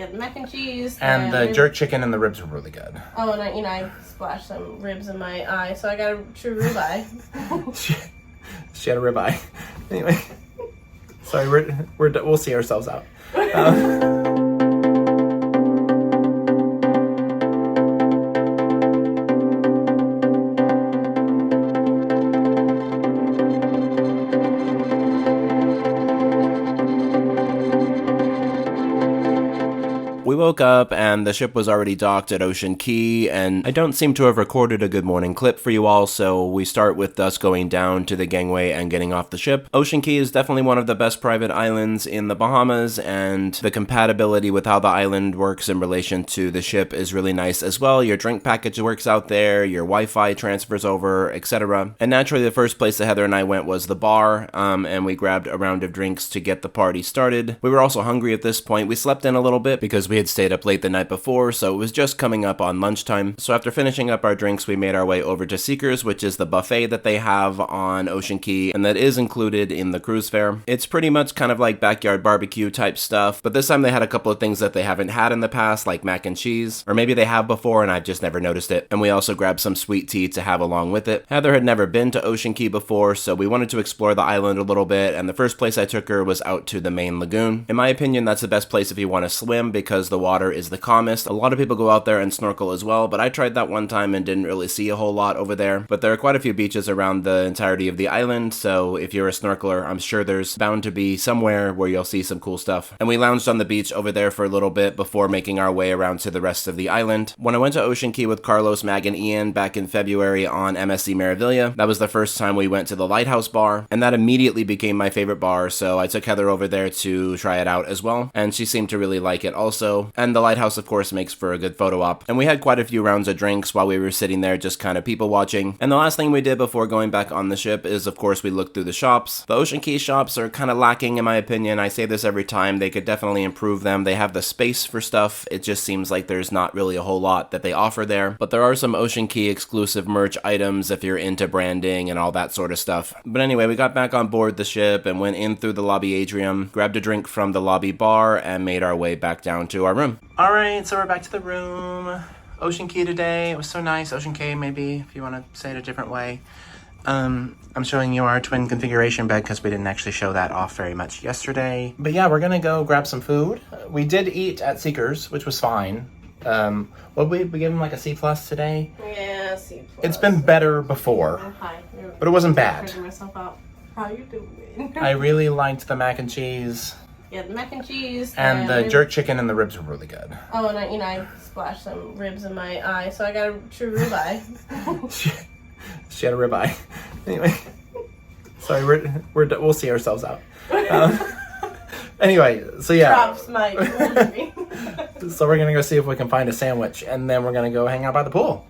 Yeah, the mac and cheese. And the jerk chicken and the ribs were really good. Oh, and I splashed some ribs in my eye, so I got a true ribeye. she had a ribeye. Anyway, sorry, we'll see ourselves out. We woke up and the ship was already docked at Ocean Key, and I don't seem to have recorded a good morning clip for you all, so we start with us going down to the gangway and getting off the ship. Ocean Key is definitely one of the best private islands in the Bahamas, and the compatibility with how the island works in relation to the ship is really nice as well. Your drink package works out there, your Wi-Fi transfers over, etc. And naturally the first place that Heather and I went was the bar, and we grabbed a round of drinks to get the party started. We were also hungry at this point. We slept in a little bit because we had stayed up late the night before, so it was just coming up on lunchtime. So after finishing up our drinks, we made our way over to Seekers, which is the buffet that they have on Ocean Key, and that is included in the cruise fare. It's pretty much kind of like backyard barbecue type stuff, but this time they had a couple of things that they haven't had in the past, like mac and cheese, or maybe they have before and I've just never noticed it. And we also grabbed some sweet tea to have along with it. Heather had never been to Ocean Key before, so we wanted to explore the island a little bit, and the first place I took her was out to the main lagoon. In my opinion, that's the best place if you want to swim because the water is the calmest. A lot of people go out there and snorkel as well, but I tried that one time and didn't really see a whole lot over there. But there are quite a few beaches around the entirety of the island, so if you're a snorkeler, I'm sure there's bound to be somewhere where you'll see some cool stuff. And we lounged on the beach over there for a little bit before making our way around to the rest of the island. When I went to Ocean Key with Carlos, Mag, and Ian back in February on MSC Meraviglia, that was the first time we went to the Lighthouse Bar, and that immediately became my favorite bar, so I took Heather over there to try it out as well, and she seemed to really like it also. And the Lighthouse, of course, makes for a good photo op. And we had quite a few rounds of drinks while we were sitting there just kind of people watching. And the last thing we did before going back on the ship is, of course, we looked through the shops. The Ocean Key shops are kind of lacking in my opinion. I say this every time. They could definitely improve them. They have the space for stuff. It just seems like there's not really a whole lot that they offer there. But there are some Ocean Key exclusive merch items if you're into branding and all that sort of stuff. But anyway, we got back on board the ship and went in through the lobby atrium, grabbed a drink from the lobby bar, and made our way back down to our room. Alright, so we're back to the room. Ocean Key today. It was so nice. Ocean Key, maybe, if you want to say it a different way. I'm showing you our twin configuration bed because we didn't actually show that off very much yesterday. But yeah, we're gonna go grab some food. We did eat at Seekers, which was fine. What we gave them like a C+ today? Yeah, C+. It's been better before, Hi. but it wasn't bad. How you doing? I really liked the mac and cheese. Yeah, the mac and cheese. And the jerk chicken and the ribs were really good. Oh, and I splashed some ribs in my eye, so I got a true ribeye. she had a ribeye. Anyway, sorry, we'll see ourselves out. Anyway, so yeah. Props, Mike. So we're gonna go see if we can find a sandwich, and then we're gonna go hang out by the pool.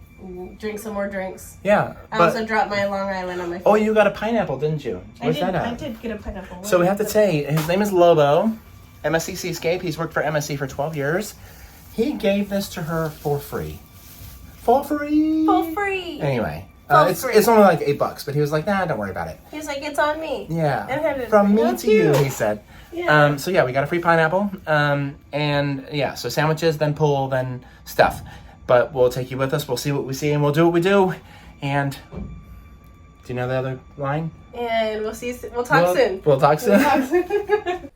Drink some more drinks. Yeah. I also dropped my Long Island on my phone. Oh, you got a pineapple, didn't you? Where's that at? I did get a pineapple. So we have to say, his name is Lobo, MSC Seascape. He's worked for MSC for 12 years. He gave this to her for free. For free! For free! Anyway. It's only like $8, but he was like, nah, don't worry about it. He was like, it's on me. Yeah. From me to you, he said. Yeah. So yeah, we got a free pineapple. And yeah, so sandwiches, then pool, then stuff. But we'll take you with us. We'll see what we see, and we'll do what we do. And do you know the other line? And we'll see. We'll talk soon. We'll talk soon.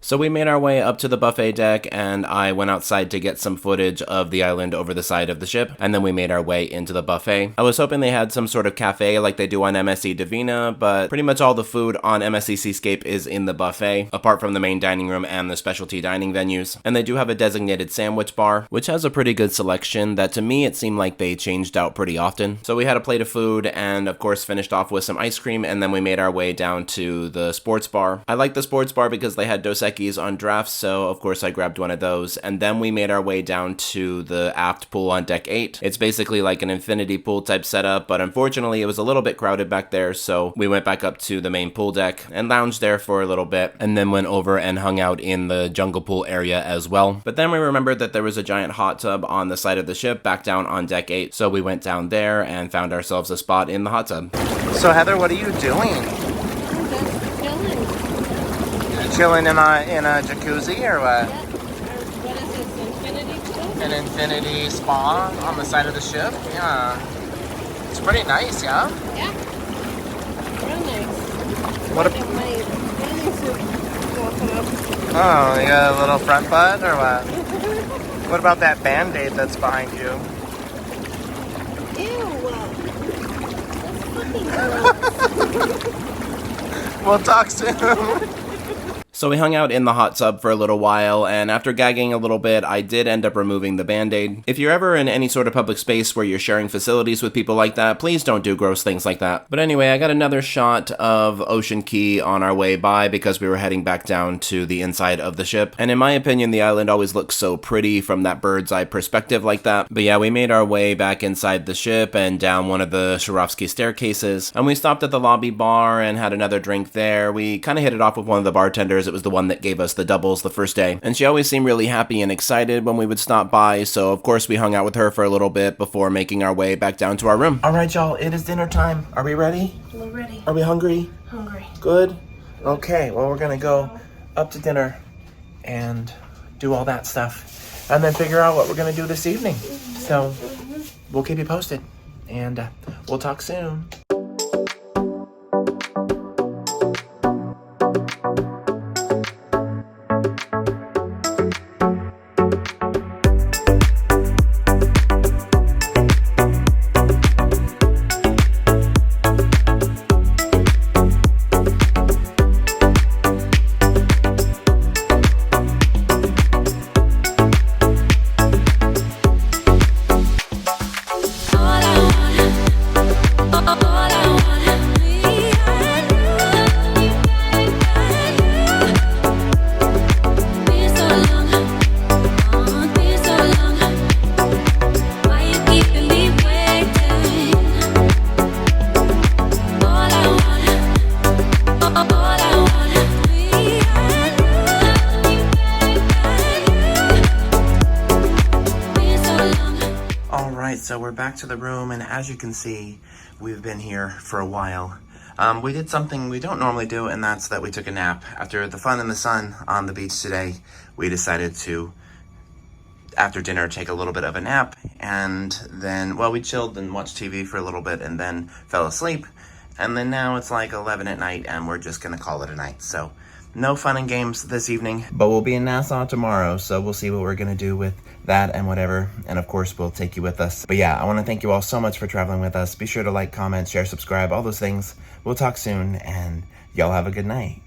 So we made our way up to the buffet deck, and I went outside to get some footage of the island over the side of the ship, and then we made our way into the buffet. I was hoping they had some sort of cafe like they do on MSC Divina, but pretty much all the food on MSC Seascape is in the buffet, apart from the main dining room and the specialty dining venues. And they do have a designated sandwich bar, which has a pretty good selection that to me it seemed like they changed out pretty often. So we had a plate of food and of course finished off with some ice cream, and then we made our way down to the sports bar. I like the sports bar because they had Dos Equis on draft, so of course I grabbed one of those, and then we made our way down to the aft pool on deck 8. It's basically like an infinity pool type setup, but unfortunately it was a little bit crowded back there, so we went back up to the main pool deck and lounged there for a little bit, and then went over and hung out in the jungle pool area as well. But then we remembered that there was a giant hot tub on the side of the ship back down on deck 8, so we went down there and found ourselves a spot in the hot tub. So Heather, what are you doing? Chilling in a jacuzzi or what? What is this, infinity infinity spa on the side of the ship. Yeah. It's pretty nice, yeah? Yeah. Real nice. What My bathing suit won't come up. Oh, you got a little front butt or what? What about that Band-Aid that's behind you? Ew. That's fucking gross. We'll talk soon. So we hung out in the hot tub for a little while, and after gagging a little bit, I did end up removing the Band-Aid. If you're ever in any sort of public space where you're sharing facilities with people like that, please don't do gross things like that. But anyway, I got another shot of Ocean Key on our way by because we were heading back down to the inside of the ship. And in my opinion, the island always looks so pretty from that bird's eye perspective like that. But yeah, we made our way back inside the ship and down one of the Swarovski staircases. And we stopped at the lobby bar and had another drink there. We kind of hit it off with one of the bartenders. It was the one that gave us the doubles the first day. And she always seemed really happy and excited when we would stop by, so of course we hung out with her for a little bit before making our way back down to our room. Alright y'all, it is dinner time. Are we ready? We're ready. Are we hungry? Hungry. Good? Okay, well we're gonna go up to dinner and do all that stuff. And then figure out what we're gonna do this evening. So, we'll keep you posted. And we'll talk soon. So we're back to the room, and as you can see, we've been here for a while. We did something we don't normally do, and that's that we took a nap. After the fun in the sun on the beach today, we decided to, after dinner, take a little bit of a nap, and then, well, we chilled and watched TV for a little bit and then fell asleep. And then now it's like 11 at night, and we're just gonna call it a night. So no fun and games this evening, but we'll be in Nassau tomorrow, so we'll see what we're gonna do with that and whatever, and of course we'll take you with us. But yeah, I want to thank you all so much for traveling with us. Be sure to like, comment, share, subscribe, all those things. We'll talk soon, and y'all have a good night.